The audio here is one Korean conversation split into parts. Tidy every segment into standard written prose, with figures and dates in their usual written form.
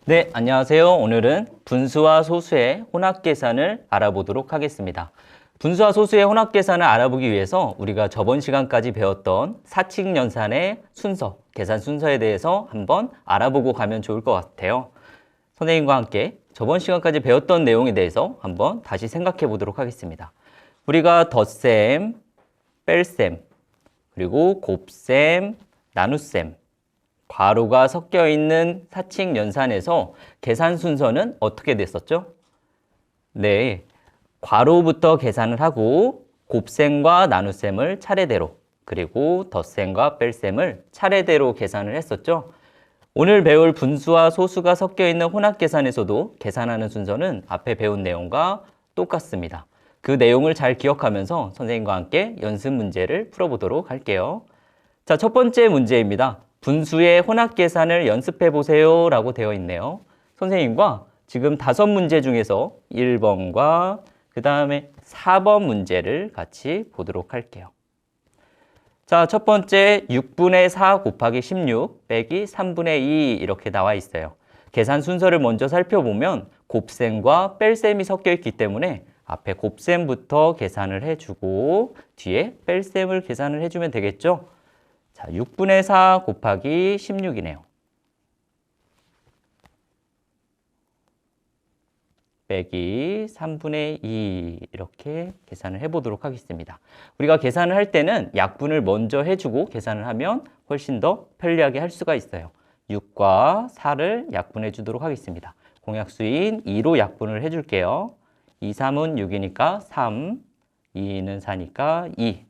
네, 안녕하세요. 오늘은 분수와 소수의 혼합계산을 알아보도록 하겠습니다. 분수와 소수의 혼합계산을 알아보기 위해서 우리가 저번 시간까지 배웠던 사칙연산의 순서, 계산 순서에 대해서 한번 알아보고 가면 좋을 것 같아요. 선생님과 함께 저번 시간까지 배웠던 내용에 대해서 한번 다시 생각해 보도록 하겠습니다. 우리가 덧셈, 뺄셈, 그리고 곱셈, 나눗셈, 괄호가 섞여 있는 사칙연산에서 계산 순서는 어떻게 됐었죠? 네, 괄호부터 계산을 하고 곱셈과 나눗셈을 차례대로, 그리고 덧셈과 뺄셈을 차례대로 계산을 했었죠. 오늘 배울 분수와 소수가 섞여 있는 혼합계산에서도 계산하는 순서는 앞에 배운 내용과 똑같습니다. 그 내용을 잘 기억하면서 선생님과 함께 연습 문제를 풀어보도록 할게요. 자, 첫 번째 문제입니다. 분수의 혼합계산을 연습해 보세요 라고 되어 있네요. 선생님과 지금 5문제 중에서 1번과 그 다음에 4번 문제를 같이 보도록 할게요. 자, 첫 번째 6분의 4 곱하기 16 빼기 3분의 2 이렇게 나와 있어요. 계산 순서를 먼저 살펴보면 곱셈과 뺄셈이 섞여 있기 때문에 앞에 곱셈부터 계산을 해주고 뒤에 뺄셈을 계산을 해주면 되겠죠? 자, 6분의 4 곱하기 16이네요. 빼기 3분의 2 이렇게 계산을 해보도록 하겠습니다. 우리가 계산을 할 때는 약분을 먼저 해주고 계산을 하면 훨씬 더 편리하게 할 수가 있어요. 6과 4를 약분해 주도록 하겠습니다. 공약수인 2로 약분을 해줄게요. 2, 3은 6이니까 3, 2는 4니까 2.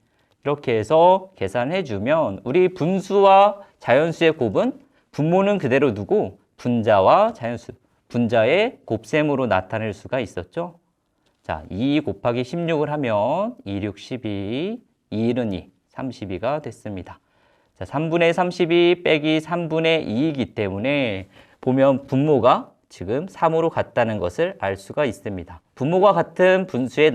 이렇게 해서 계산해주면 우리 분수와 자연수의 곱은 분모는 그대로 두고 분자와 자연수, 분자의 곱셈으로 나타낼 수가 있었죠. 자, 2 곱하기 16을 하면 2, 6, 12, 2, 1은 2, 32가 됐습니다. 자, 3분의 32 빼기 3분의 2이기 때문에 보면 분모가 지금 3으로 같다는 것을 알 수가 있습니다. 분모가 같은 분수의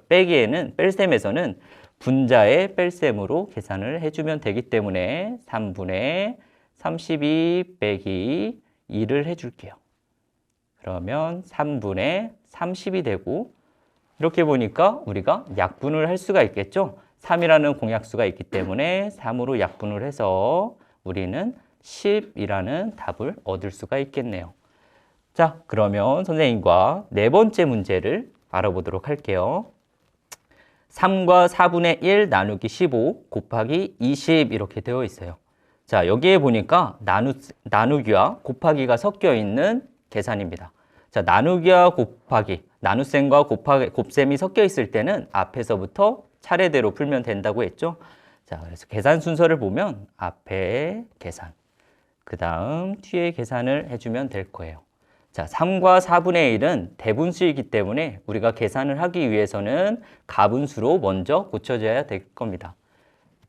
빼기에는 뺄셈에서는 분자의 뺄셈으로 계산을 해주면 되기 때문에 3분의 32 빼기 2를 해줄게요. 그러면 3분의 30이 되고 이렇게 보니까 우리가 약분을 할 수가 있겠죠. 3이라는 공약수가 있기 때문에 3으로 약분을 해서 우리는 10이라는 답을 얻을 수가 있겠네요. 자, 그러면 선생님과 네 번째 문제를 알아보도록 할게요. 3과 4분의 1 나누기 15 곱하기 20 이렇게 되어 있어요. 자, 여기에 보니까 나누기와 곱하기가 섞여 있는 계산입니다. 자, 나누기와 곱하기, 나눗셈과 곱셈이 섞여 있을 때는 앞에서부터 차례대로 풀면 된다고 했죠. 자, 그래서 계산 순서를 보면 앞에 계산, 그 다음 뒤에 계산을 해주면 될 거예요. 자, 3과 4분의 1은 대분수이기 때문에 우리가 계산을 하기 위해서는 가분수로 먼저 고쳐줘야 될 겁니다.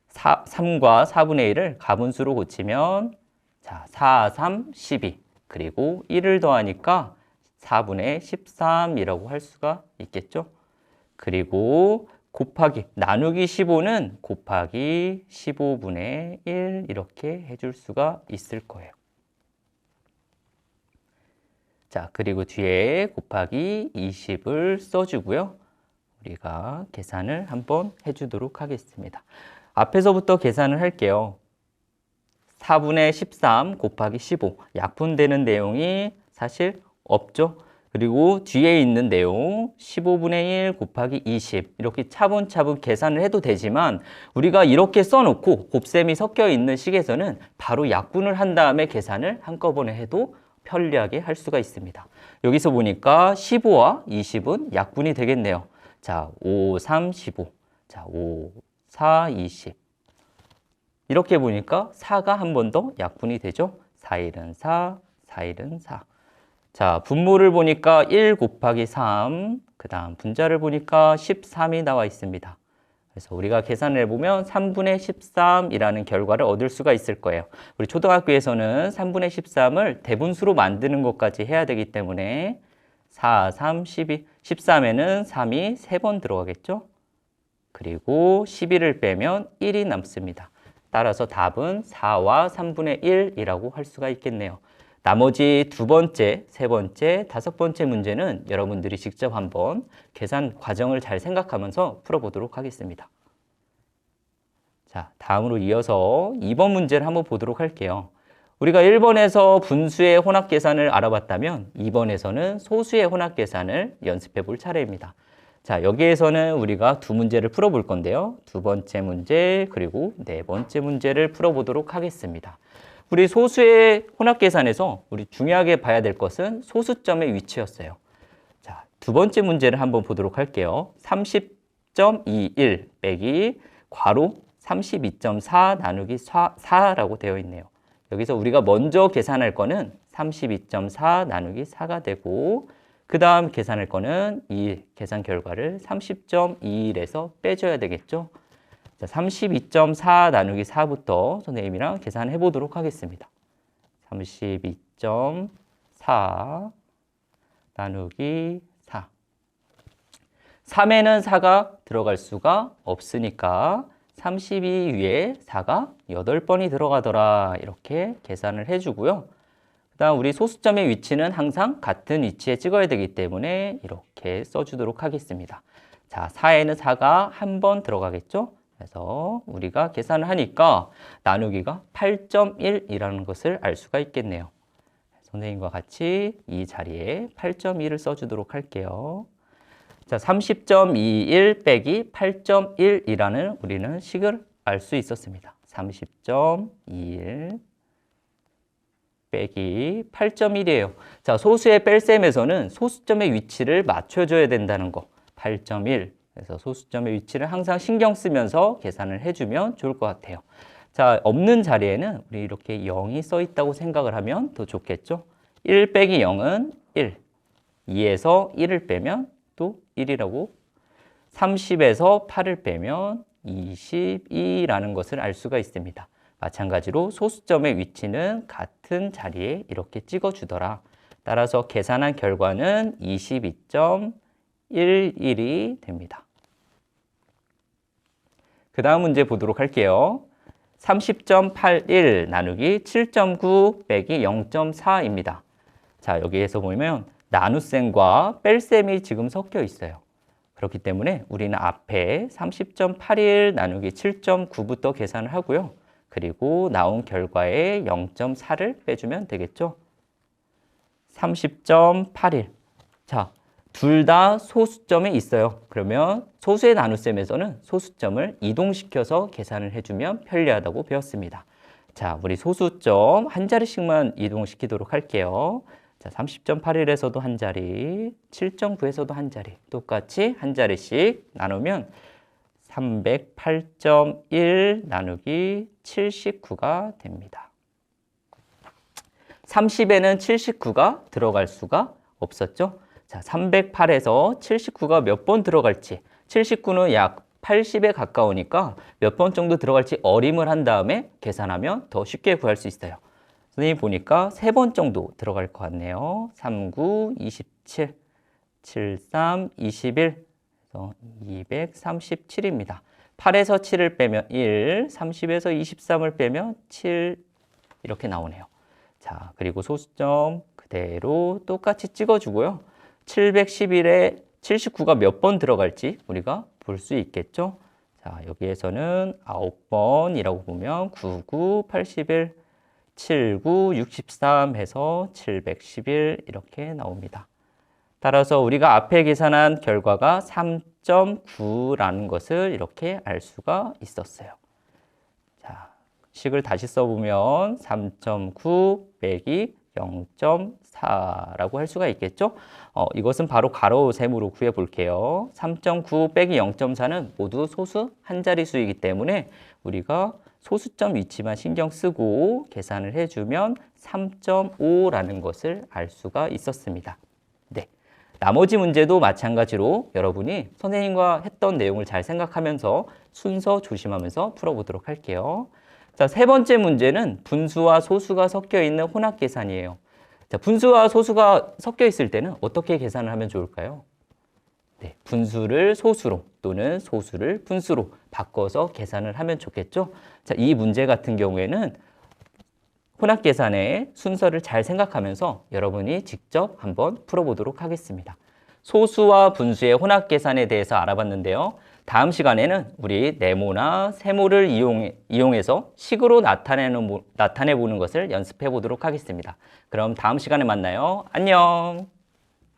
3과 4분의 1을 가분수로 고치면 자, 4, 3, 12 그리고 1을 더하니까 4분의 13이라고 할 수가 있겠죠. 그리고 곱하기, 나누기 15는 곱하기 15분의 1 이렇게 해줄 수가 있을 거예요. 자, 그리고 뒤에 곱하기 20을 써주고요. 우리가 계산을 한번 해주도록 하겠습니다. 앞에서부터 계산을 할게요. 4분의 13 곱하기 15. 약분되는 내용이 사실 없죠. 그리고 뒤에 있는 내용 15분의 1 곱하기 20 이렇게 차분차분 계산을 해도 되지만 우리가 이렇게 써놓고 곱셈이 섞여 있는 식에서는 바로 약분을 한 다음에 계산을 한꺼번에 해도 편리하게 할 수가 있습니다. 여기서 보니까 15와 20은 약분이 되겠네요. 자, 5, 3, 15. 자, 5, 4, 20. 이렇게 보니까 4가 한 번 더 약분이 되죠. 4, 1은 4, 4, 1은 4. 자, 분모를 보니까 1 곱하기 3, 그 다음 분자를 보니까 13이 나와 있습니다. 그래서 우리가 계산을 해보면 3분의 13이라는 결과를 얻을 수가 있을 거예요. 우리 초등학교에서는 3분의 13을 대분수로 만드는 것까지 해야 되기 때문에 4, 3, 12, 13에는 3이 3번 들어가겠죠? 그리고 12를 빼면 1이 남습니다. 따라서 답은 4와 3분의 1이라고 할 수가 있겠네요. 나머지 두 번째, 세 번째, 다섯 번째 문제는 여러분들이 직접 한번 계산 과정을 잘 생각하면서 풀어보도록 하겠습니다. 자, 다음으로 이어서 2번 문제를 한번 보도록 할게요. 우리가 1번에서 분수의 혼합 계산을 알아봤다면 2번에서는 소수의 혼합 계산을 연습해 볼 차례입니다. 자, 여기에서는 우리가 두 문제를 풀어볼 건데요. 두 번째 문제 그리고 네 번째 문제를 풀어보도록 하겠습니다. 우리 소수의 혼합 계산에서 우리 중요하게 봐야 될 것은 소수점의 위치였어요. 자, 두 번째 문제를 한번 보도록 할게요. 30.21 빼기 괄호 32.4 나누기 4라고 되어 있네요. 여기서 우리가 먼저 계산할 거는 32.4 나누기 4가 되고 그 다음 계산할 거는 이 계산 결과를 30.21에서 빼줘야 되겠죠. 자, 32.4 나누기 4부터 선생님이랑 계산해 보도록 하겠습니다. 32.4 나누기 4. 3에는 4가 들어갈 수가 없으니까 32 위에 4가 8번이 들어가더라. 이렇게 계산을 해주고요. 그 다음 우리 소수점의 위치는 항상 같은 위치에 찍어야 되기 때문에 이렇게 써주도록 하겠습니다. 자, 4에는 4가 한 번 들어가겠죠? 그래서 우리가 계산을 하니까 나누기가 8.1이라는 것을 알 수가 있겠네요. 선생님과 같이 이 자리에 8.1을 써주도록 할게요. 자, 30.21 빼기 8.1이라는 우리는 식을 알 수 있었습니다. 30.21 빼기 8.1이에요. 자, 소수의 뺄셈에서는 소수점의 위치를 맞춰줘야 된다는 거. 8.1. 그래서 소수점의 위치를 항상 신경 쓰면서 계산을 해주면 좋을 것 같아요. 자, 없는 자리에는 우리 이렇게 0이 써 있다고 생각을 하면 더 좋겠죠? 1 빼기 0은 1. 2에서 1을 빼면 또 1이라고. 30에서 8을 빼면 22라는 것을 알 수가 있습니다. 마찬가지로 소수점의 위치는 같은 자리에 이렇게 찍어주더라. 따라서 계산한 결과는 22.11이 됩니다. 그 다음 문제 보도록 할게요. 30.81 나누기 7.9 빼기 0.4입니다. 자, 여기에서 보면 나눗셈과 뺄셈이 지금 섞여 있어요. 그렇기 때문에 우리는 앞에 30.81 나누기 7.9부터 계산을 하고요. 그리고 나온 결과에 0.4를 빼주면 되겠죠. 30.81. 자, 둘 다 소수점에 있어요. 그러면 소수의 나눗셈에서는 소수점을 이동시켜서 계산을 해주면 편리하다고 배웠습니다. 자, 우리 소수점 한 자리씩만 이동시키도록 할게요. 자, 30.81에서도 한 자리, 7.9에서도 한 자리, 똑같이 한 자리씩 나누면 308.1 나누기 79가 됩니다. 30에는 79가 들어갈 수가 없었죠. 자, 308에서 79가 몇 번 들어갈지, 79는 약 80에 가까우니까 몇 번 정도 들어갈지 어림을 한 다음에 계산하면 더 쉽게 구할 수 있어요. 선생님 보니까 3번 정도 들어갈 것 같네요. 39, 27, 73, 21, 그래서 237입니다. 8에서 7을 빼면 1, 30에서 23을 빼면 7 이렇게 나오네요. 자, 그리고 소수점 그대로 똑같이 찍어주고요. 711에 79가 몇 번 들어갈지 우리가 볼 수 있겠죠. 자, 여기에서는 9번이라고 보면 99, 81, 79, 63 해서 711 이렇게 나옵니다. 따라서 우리가 앞에 계산한 결과가 3.9라는 것을 이렇게 알 수가 있었어요. 자, 식을 다시 써보면 3.9 빼기 0.4라고 할 수가 있겠죠? 이것은 바로 가로 셈으로 구해볼게요. 3.9 빼기 0.4는 모두 소수 한 자릿수이기 때문에 우리가 소수점 위치만 신경 쓰고 계산을 해주면 3.5라는 것을 알 수가 있었습니다. 네. 나머지 문제도 마찬가지로 여러분이 선생님과 했던 내용을 잘 생각하면서 순서 조심하면서 풀어보도록 할게요. 자, 세 번째 문제는 분수와 소수가 섞여 있는 혼합 계산이에요. 자, 분수와 소수가 섞여 있을 때는 어떻게 계산을 하면 좋을까요? 네, 분수를 소수로 또는 소수를 분수로 바꿔서 계산을 하면 좋겠죠? 자, 이 문제 같은 경우에는 혼합 계산의 순서를 잘 생각하면서 여러분이 직접 한번 풀어보도록 하겠습니다. 소수와 분수의 혼합 계산에 대해서 알아봤는데요. 다음 시간에는 우리 네모나 세모를 이용해서 식으로 나타내보는 것을 연습해 보도록 하겠습니다. 그럼 다음 시간에 만나요. 안녕!